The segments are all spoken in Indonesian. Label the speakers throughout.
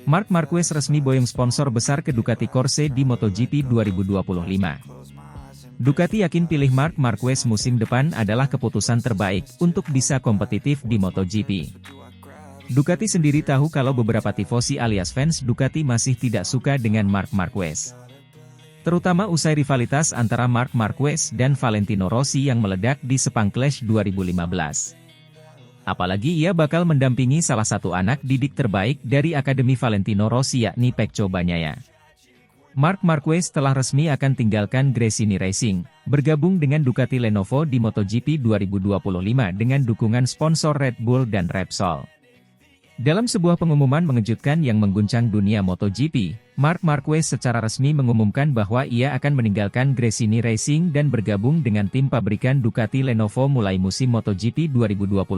Speaker 1: Marc Marquez resmi boyong sponsor besar ke Ducati Corse di MotoGP 2025. Ducati yakin pilih Marc Marquez musim depan adalah keputusan terbaik untuk bisa kompetitif di MotoGP. Ducati sendiri tahu kalau beberapa tifosi alias fans Ducati masih tidak suka dengan Marc Marquez. Terutama usai rivalitas antara Marc Marquez dan Valentino Rossi yang meledak di Sepang Clash 2015. Apalagi ia bakal mendampingi salah satu anak didik terbaik dari Akademi Valentino Rossi yakni Pecco Bagnaia. Marc Marquez telah resmi akan tinggalkan Gresini Racing, bergabung dengan Ducati Lenovo di MotoGP 2025 dengan dukungan sponsor Red Bull dan Repsol. Dalam sebuah pengumuman mengejutkan yang mengguncang dunia MotoGP, Marc Marquez secara resmi mengumumkan bahwa ia akan meninggalkan Gresini Racing dan bergabung dengan tim pabrikan Ducati Lenovo mulai musim MotoGP 2025.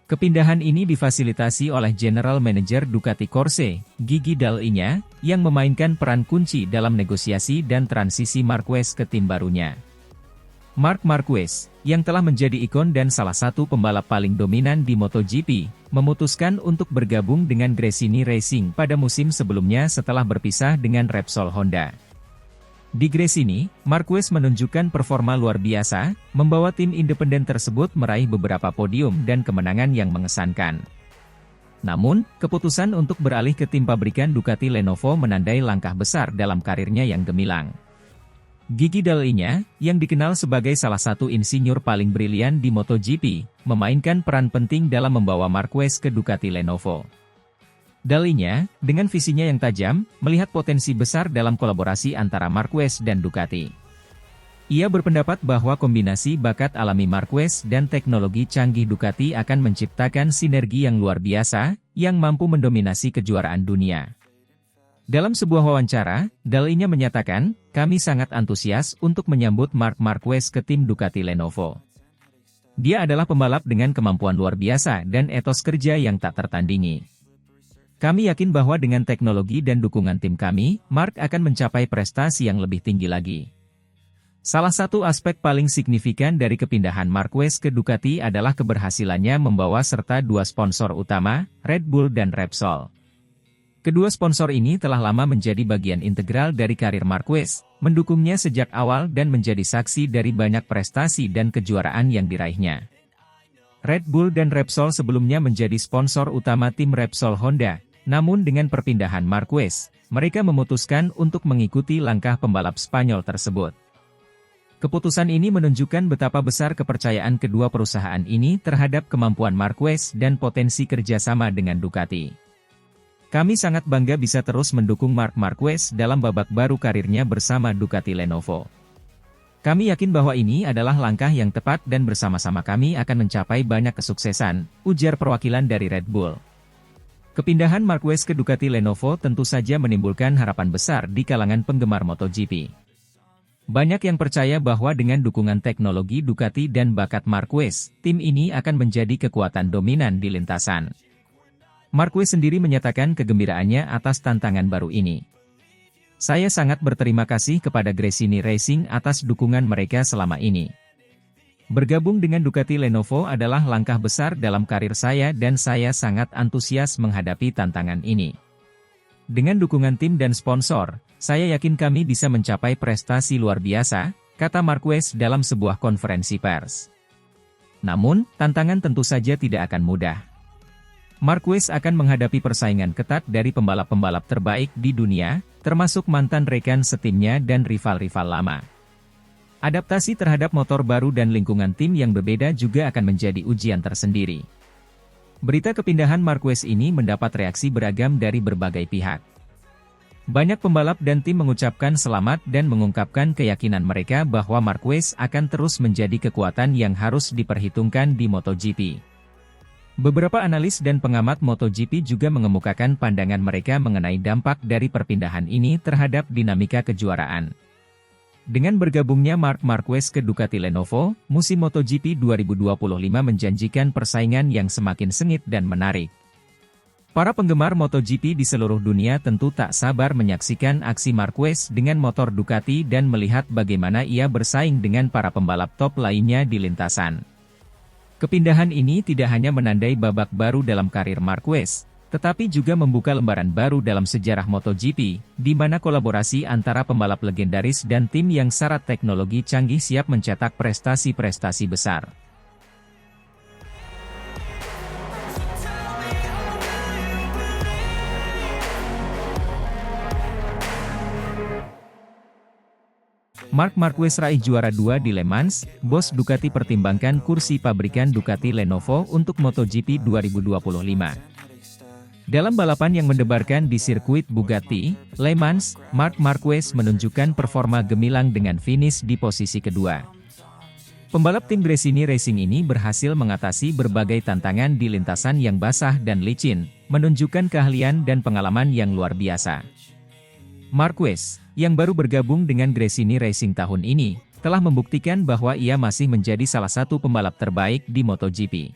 Speaker 1: Kepindahan ini difasilitasi oleh General Manager Ducati Corse, Gigi Dall'Igna, yang memainkan peran kunci dalam negosiasi dan transisi Marquez ke tim barunya. Marc Marquez, yang telah menjadi ikon dan salah satu pembalap paling dominan di MotoGP, memutuskan untuk bergabung dengan Gresini Racing pada musim sebelumnya setelah berpisah dengan Repsol Honda. Di Gresini, Marquez menunjukkan performa luar biasa, membawa tim independen tersebut meraih beberapa podium dan kemenangan yang mengesankan. Namun, keputusan untuk beralih ke tim pabrikan Ducati Lenovo menandai langkah besar dalam karirnya yang gemilang. Gigi Dall'Igna, yang dikenal sebagai salah satu insinyur paling brilian di MotoGP, memainkan peran penting dalam membawa Marquez ke Ducati Lenovo. Dall'Igna, dengan visinya yang tajam, melihat potensi besar dalam kolaborasi antara Marquez dan Ducati. Ia berpendapat bahwa kombinasi bakat alami Marquez dan teknologi canggih Ducati akan menciptakan sinergi yang luar biasa, yang mampu mendominasi kejuaraan dunia. Dalam sebuah wawancara, Dall'Igna menyatakan, "Kami sangat antusias untuk menyambut Marc Marquez ke tim Ducati Lenovo. Dia adalah pembalap dengan kemampuan luar biasa dan etos kerja yang tak tertandingi. Kami yakin bahwa dengan teknologi dan dukungan tim kami, Marc akan mencapai prestasi yang lebih tinggi lagi." Salah satu aspek paling signifikan dari kepindahan Marquez ke Ducati adalah keberhasilannya membawa serta dua sponsor utama, Red Bull dan Repsol. Kedua sponsor ini telah lama menjadi bagian integral dari karir Marquez, mendukungnya sejak awal dan menjadi saksi dari banyak prestasi dan kejuaraan yang diraihnya. Red Bull dan Repsol sebelumnya menjadi sponsor utama tim Repsol Honda, namun dengan perpindahan Marquez, mereka memutuskan untuk mengikuti langkah pembalap Spanyol tersebut. Keputusan ini menunjukkan betapa besar kepercayaan kedua perusahaan ini terhadap kemampuan Marquez dan potensi kerjasama dengan Ducati. Kami sangat bangga bisa terus mendukung Marc Marquez dalam babak baru karirnya bersama Ducati Lenovo. Kami yakin bahwa ini adalah langkah yang tepat dan bersama-sama kami akan mencapai banyak kesuksesan, ujar perwakilan dari Red Bull. Kepindahan Marquez ke Ducati Lenovo tentu saja menimbulkan harapan besar di kalangan penggemar MotoGP. Banyak yang percaya bahwa dengan dukungan teknologi Ducati dan bakat Marquez, tim ini akan menjadi kekuatan dominan di lintasan. Marquez sendiri menyatakan kegembiraannya atas tantangan baru ini. "Saya sangat berterima kasih kepada Gresini Racing atas dukungan mereka selama ini. Bergabung dengan Ducati Lenovo adalah langkah besar dalam karir saya dan saya sangat antusias menghadapi tantangan ini. Dengan dukungan tim dan sponsor, saya yakin kami bisa mencapai prestasi luar biasa," kata Marquez dalam sebuah konferensi pers. Namun, tantangan tentu saja tidak akan mudah. Marquez akan menghadapi persaingan ketat dari pembalap-pembalap terbaik di dunia, termasuk mantan rekan setimnya dan rival-rival lama. Adaptasi terhadap motor baru dan lingkungan tim yang berbeda juga akan menjadi ujian tersendiri. Berita kepindahan Marquez ini mendapat reaksi beragam dari berbagai pihak. Banyak pembalap dan tim mengucapkan selamat dan mengungkapkan keyakinan mereka bahwa Marquez akan terus menjadi kekuatan yang harus diperhitungkan di MotoGP. Beberapa analis dan pengamat MotoGP juga mengemukakan pandangan mereka mengenai dampak dari perpindahan ini terhadap dinamika kejuaraan. Dengan bergabungnya Marc Marquez ke Ducati Lenovo, musim MotoGP 2025 menjanjikan persaingan yang semakin sengit dan menarik. Para penggemar MotoGP di seluruh dunia tentu tak sabar menyaksikan aksi Marquez dengan motor Ducati dan melihat bagaimana ia bersaing dengan para pembalap top lainnya di lintasan. Kepindahan ini tidak hanya menandai babak baru dalam karir Marquez, tetapi juga membuka lembaran baru dalam sejarah MotoGP, di mana kolaborasi antara pembalap legendaris dan tim yang syarat teknologi canggih siap mencetak prestasi-prestasi besar. Marc Marquez raih juara 2 di Le Mans, bos Ducati pertimbangkan kursi pabrikan Ducati Lenovo untuk MotoGP 2025. Dalam balapan yang mendebarkan di sirkuit Bugatti, Le Mans, Marc Marquez menunjukkan performa gemilang dengan finish di posisi kedua. Pembalap tim Gresini Racing ini berhasil mengatasi berbagai tantangan di lintasan yang basah dan licin, menunjukkan keahlian dan pengalaman yang luar biasa. Marquez, yang baru bergabung dengan Gresini Racing tahun ini, telah membuktikan bahwa ia masih menjadi salah satu pembalap terbaik di MotoGP.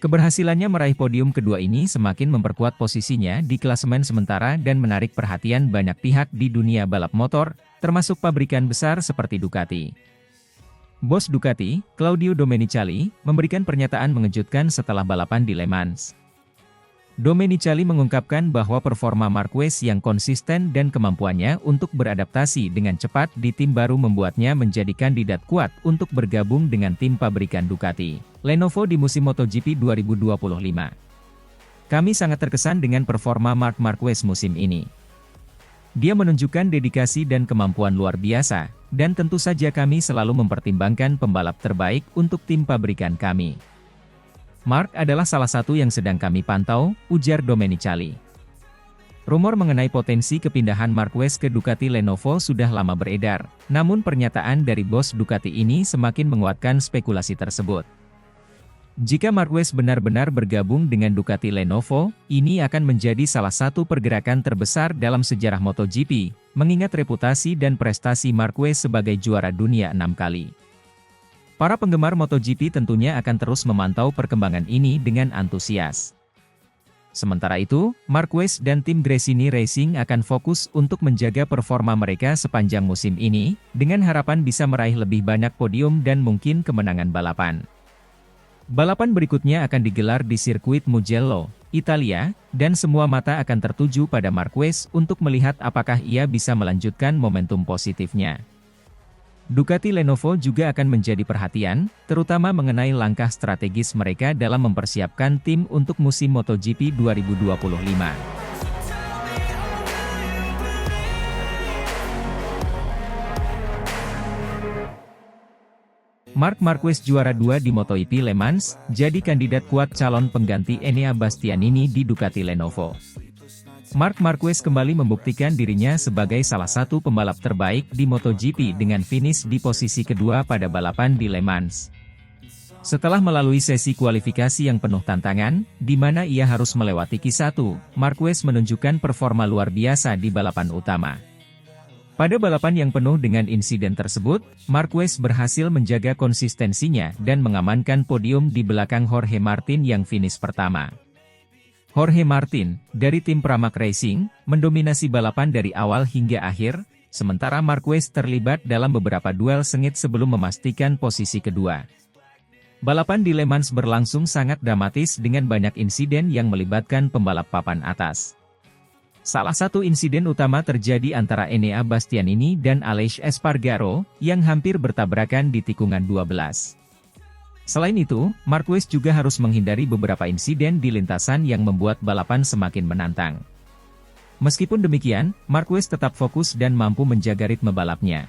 Speaker 1: Keberhasilannya meraih podium kedua ini semakin memperkuat posisinya di klasemen sementara dan menarik perhatian banyak pihak di dunia balap motor, termasuk pabrikan besar seperti Ducati. Bos Ducati, Claudio Domenicali, memberikan pernyataan mengejutkan setelah balapan di Le Mans. Domenicali mengungkapkan bahwa performa Marquez yang konsisten dan kemampuannya untuk beradaptasi dengan cepat di tim baru membuatnya menjadi kandidat kuat untuk bergabung dengan tim pabrikan Ducati Lenovo di musim MotoGP 2025. Kami sangat terkesan dengan performa Marc Marquez musim ini. Dia menunjukkan dedikasi dan kemampuan luar biasa, dan tentu saja kami selalu mempertimbangkan pembalap terbaik untuk tim pabrikan kami. Marc adalah salah satu yang sedang kami pantau, ujar Domenicali. Rumor mengenai potensi kepindahan Marquez ke Ducati Lenovo sudah lama beredar, namun pernyataan dari bos Ducati ini semakin menguatkan spekulasi tersebut. Jika Marquez benar-benar bergabung dengan Ducati Lenovo, ini akan menjadi salah satu pergerakan terbesar dalam sejarah MotoGP, mengingat reputasi dan prestasi Marquez sebagai juara dunia 6 kali. Para penggemar MotoGP tentunya akan terus memantau perkembangan ini dengan antusias. Sementara itu, Marquez dan tim Gresini Racing akan fokus untuk menjaga performa mereka sepanjang musim ini, dengan harapan bisa meraih lebih banyak podium dan mungkin kemenangan balapan. Balapan berikutnya akan digelar di sirkuit Mugello, Italia, dan semua mata akan tertuju pada Marquez untuk melihat apakah ia bisa melanjutkan momentum positifnya. Ducati Lenovo juga akan menjadi perhatian, terutama mengenai langkah strategis mereka dalam mempersiapkan tim untuk musim MotoGP 2025. Marc Marquez juara 2 di MotoGP Le Mans, jadi kandidat kuat calon pengganti Enea Bastianini di Ducati Lenovo. Marc Marquez kembali membuktikan dirinya sebagai salah satu pembalap terbaik di MotoGP dengan finish di posisi kedua pada balapan di Le Mans. Setelah melalui sesi kualifikasi yang penuh tantangan, di mana ia harus melewati Q1, Marquez menunjukkan performa luar biasa di balapan utama. Pada balapan yang penuh dengan insiden tersebut, Marquez berhasil menjaga konsistensinya dan mengamankan podium di belakang Jorge Martin yang finish pertama. Jorge Martin, dari tim Pramac Racing, mendominasi balapan dari awal hingga akhir, sementara Marquez terlibat dalam beberapa duel sengit sebelum memastikan posisi kedua. Balapan di Le Mans berlangsung sangat dramatis dengan banyak insiden yang melibatkan pembalap papan atas. Salah satu insiden utama terjadi antara Enea Bastianini dan Aleix Espargaro, yang hampir bertabrakan di tikungan 12. Selain itu, Marquez juga harus menghindari beberapa insiden di lintasan yang membuat balapan semakin menantang. Meskipun demikian, Marquez tetap fokus dan mampu menjaga ritme balapnya.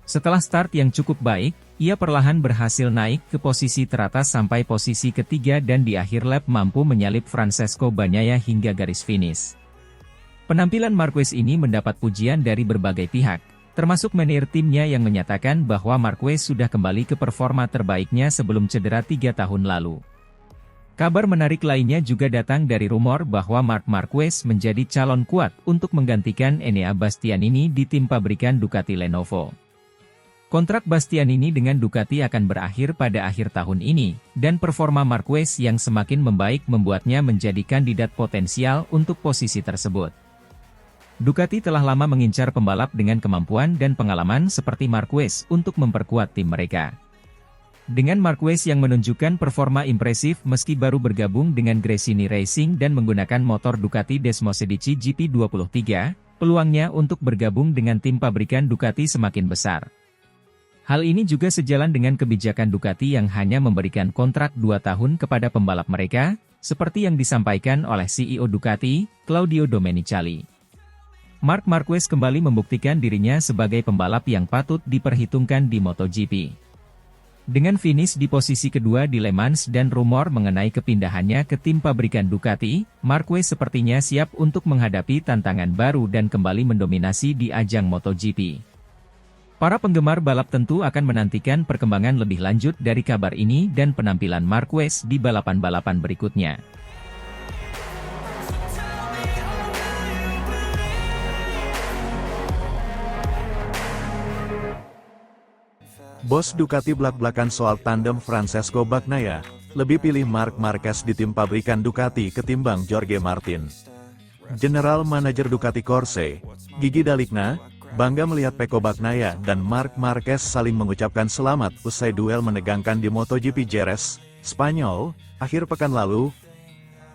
Speaker 1: Setelah start yang cukup baik, ia perlahan berhasil naik ke posisi teratas sampai posisi ketiga dan di akhir lap mampu menyalip Francesco Bagnaia hingga garis finish. Penampilan Marquez ini mendapat pujian dari berbagai pihak, termasuk manajer timnya yang menyatakan bahwa Marquez sudah kembali ke performa terbaiknya sebelum cedera 3 tahun lalu. Kabar menarik lainnya juga datang dari rumor bahwa Marc Marquez menjadi calon kuat untuk menggantikan Enea Bastianini di tim pabrikan Ducati Lenovo. Kontrak Bastianini dengan Ducati akan berakhir pada akhir tahun ini, dan performa Marquez yang semakin membaik membuatnya menjadi kandidat potensial untuk posisi tersebut. Ducati telah lama mengincar pembalap dengan kemampuan dan pengalaman seperti Marquez untuk memperkuat tim mereka. Dengan Marquez yang menunjukkan performa impresif meski baru bergabung dengan Gresini Racing dan menggunakan motor Ducati Desmosedici GP23, peluangnya untuk bergabung dengan tim pabrikan Ducati semakin besar. Hal ini juga sejalan dengan kebijakan Ducati yang hanya memberikan kontrak 2 tahun kepada pembalap mereka, seperti yang disampaikan oleh CEO Ducati, Claudio Domenicali. Marc Marquez kembali membuktikan dirinya sebagai pembalap yang patut diperhitungkan di MotoGP. Dengan finish di posisi kedua di Le Mans dan rumor mengenai kepindahannya ke tim pabrikan Ducati, Marquez sepertinya siap untuk menghadapi tantangan baru dan kembali mendominasi di ajang MotoGP. Para penggemar balap tentu akan menantikan perkembangan lebih lanjut dari kabar ini dan penampilan Marquez di balapan-balapan berikutnya.
Speaker 2: Bos Ducati belak-belakan soal tandem Francesco Bagnaia, lebih pilih Marc Marquez di tim pabrikan Ducati ketimbang Jorge Martin. General Manager Ducati Corse, Gigi D'Aligna, bangga melihat Pecco Bagnaia dan Marc Marquez saling mengucapkan selamat usai duel menegangkan di MotoGP Jerez, Spanyol, akhir pekan lalu.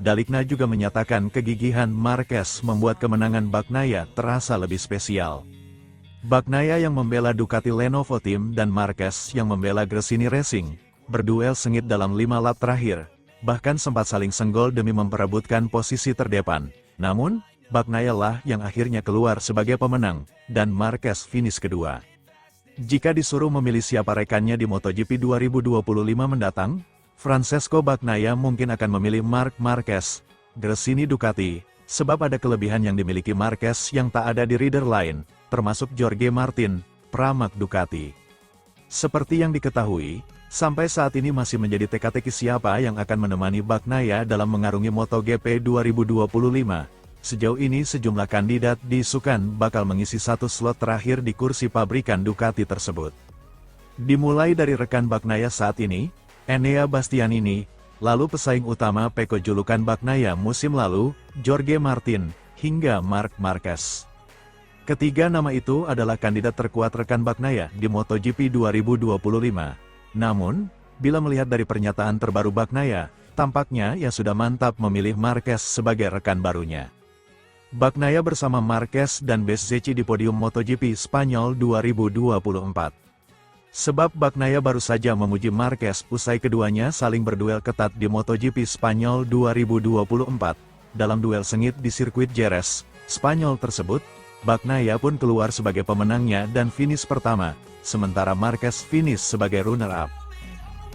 Speaker 2: D'Aligna juga menyatakan kegigihan Marquez membuat kemenangan Bagnaia terasa lebih spesial. Bagnaia yang membela Ducati Lenovo Team dan Marquez yang membela Gresini Racing, berduel sengit dalam 5 lap terakhir, bahkan sempat saling senggol demi memperebutkan posisi terdepan. Namun, Bagnaia lah yang akhirnya keluar sebagai pemenang, dan Marquez finish kedua. Jika disuruh memilih siapa rekannya di MotoGP 2025 mendatang, Francesco Bagnaia mungkin akan memilih Marc Marquez, Gresini Ducati, sebab ada kelebihan yang dimiliki Marquez yang tak ada di rider lain, termasuk Jorge Martin, Pramac Ducati. Seperti yang diketahui, sampai saat ini masih menjadi teka-teki siapa yang akan menemani Bagnaia dalam mengarungi MotoGP 2025. Sejauh ini sejumlah kandidat diisukan bakal mengisi satu slot terakhir di kursi pabrikan Ducati tersebut. Dimulai dari rekan Bagnaia saat ini, Enea Bastianini, lalu pesaing utama Pecco julukan Bagnaia musim lalu, Jorge Martin, hingga Marc Marquez. Ketiga nama itu adalah kandidat terkuat rekan Bagnaia di MotoGP 2025. Namun, bila melihat dari pernyataan terbaru Bagnaia, tampaknya ia sudah mantap memilih Marquez sebagai rekan barunya. Bagnaia bersama Marquez dan Bezzecchi di podium MotoGP Spanyol 2024. Sebab Bagnaia baru saja memuji Marquez usai keduanya saling berduel ketat di MotoGP Spanyol 2024. Dalam duel sengit di sirkuit Jerez, Spanyol tersebut, Bagnaia pun keluar sebagai pemenangnya dan finish pertama, sementara Marquez finish sebagai runner-up.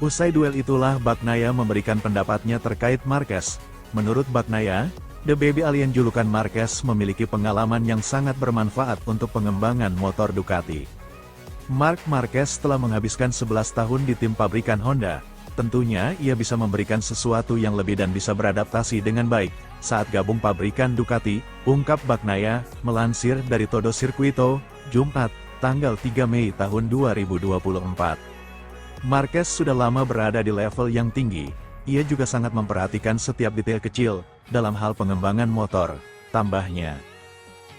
Speaker 2: Usai duel itulah Bagnaia memberikan pendapatnya terkait Marquez. Menurut Bagnaia, The Baby Alien julukan Marquez memiliki pengalaman yang sangat bermanfaat untuk pengembangan motor Ducati. Marc Marquez telah menghabiskan 11 tahun di tim pabrikan Honda. Tentunya ia bisa memberikan sesuatu yang lebih dan bisa beradaptasi dengan baik saat gabung pabrikan Ducati, ungkap Bagnaia, melansir dari Todo Circuito, Jumat, tanggal 3 Mei tahun 2024. Marquez sudah lama berada di level yang tinggi, ia juga sangat memperhatikan setiap detail kecil, dalam hal pengembangan motor, tambahnya.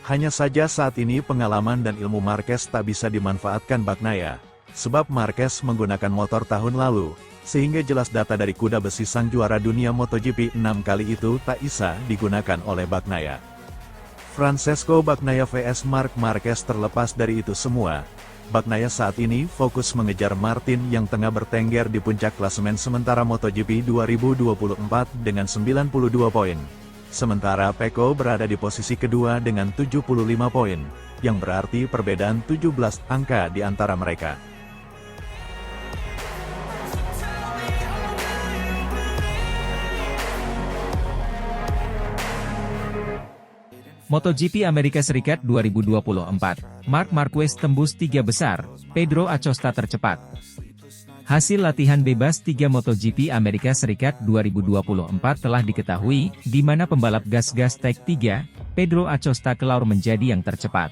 Speaker 2: Hanya saja saat ini pengalaman dan ilmu Marquez tak bisa dimanfaatkan Bagnaia, sebab Marquez menggunakan motor tahun lalu, sehingga jelas data dari kuda besi sang juara dunia MotoGP 6 kali itu tak bisa digunakan oleh Bagnaia. Francesco Bagnaia vs Marc Marquez. Terlepas dari itu semua, Bagnaia saat ini fokus mengejar Martin yang tengah bertengger di puncak klasemen sementara MotoGP 2024 dengan 92 poin. Sementara Pecco berada di posisi kedua dengan 75 poin, yang berarti perbedaan 17 angka di antara mereka.
Speaker 1: MotoGP Amerika Serikat 2024, Marc Marquez tembus 3 besar, Pedro Acosta tercepat. Hasil latihan bebas 3 MotoGP Amerika Serikat 2024 telah diketahui, di mana pembalap gas-gas Tech 3, Pedro Acosta keluar menjadi yang tercepat.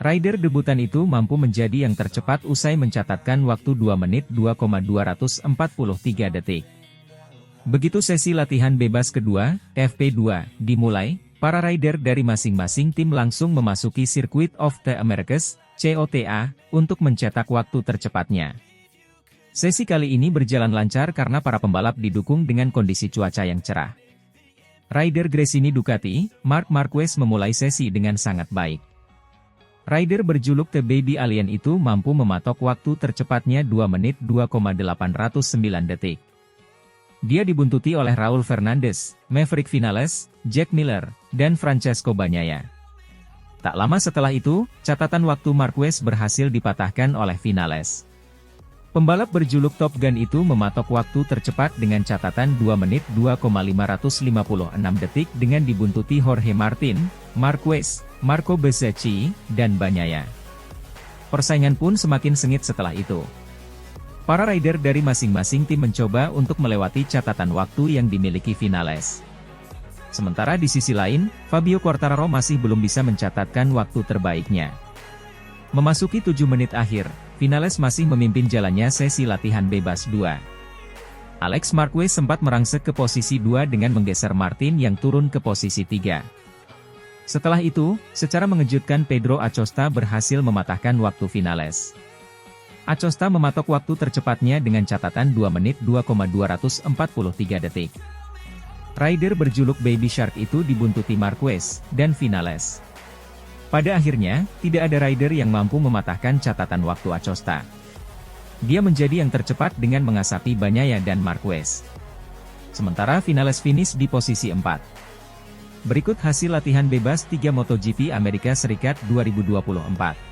Speaker 1: Rider debutan itu mampu menjadi yang tercepat usai mencatatkan waktu 2 menit 2,243 detik. Begitu sesi latihan bebas kedua, FP2, dimulai, para rider dari masing-masing tim langsung memasuki Circuit of the Americas, COTA, untuk mencetak waktu tercepatnya. Sesi kali ini berjalan lancar karena para pembalap didukung dengan kondisi cuaca yang cerah. Rider Gresini Ducati, Marc Marquez memulai sesi dengan sangat baik. Rider berjuluk The Baby Alien itu mampu mematok waktu tercepatnya 2 menit 2,809 detik. Dia dibuntuti oleh Raul Fernandez, Maverick Vinales, Jack Miller, dan Francesco Bagnaia. Tak lama setelah itu, catatan waktu Marquez berhasil dipatahkan oleh Vinales. Pembalap berjuluk Top Gun itu mematok waktu tercepat dengan catatan 2 menit 2,556 detik dengan dibuntuti Jorge Martin, Marquez, Marco Bezzecchi, dan Bagnaia. Persaingan pun semakin sengit setelah itu. Para rider dari masing-masing tim mencoba untuk melewati catatan waktu yang dimiliki Vinales. Sementara di sisi lain, Fabio Quartararo masih belum bisa mencatatkan waktu terbaiknya. Memasuki 7 menit akhir, Vinales masih memimpin jalannya sesi latihan bebas 2. Alex Marquez sempat merangsek ke posisi 2 dengan menggeser Martin yang turun ke posisi 3. Setelah itu, secara mengejutkan Pedro Acosta berhasil mematahkan waktu Vinales. Acosta mematok waktu tercepatnya dengan catatan 2 menit 2,243 detik. Rider berjuluk Baby Shark itu dibuntuti Marquez dan Vinales. Pada akhirnya, tidak ada rider yang mampu mematahkan catatan waktu Acosta. Dia menjadi yang tercepat dengan mengasapi Bagnaia dan Marquez. Sementara Vinales finish di posisi 4. Berikut hasil latihan bebas 3 MotoGP Amerika Serikat 2024.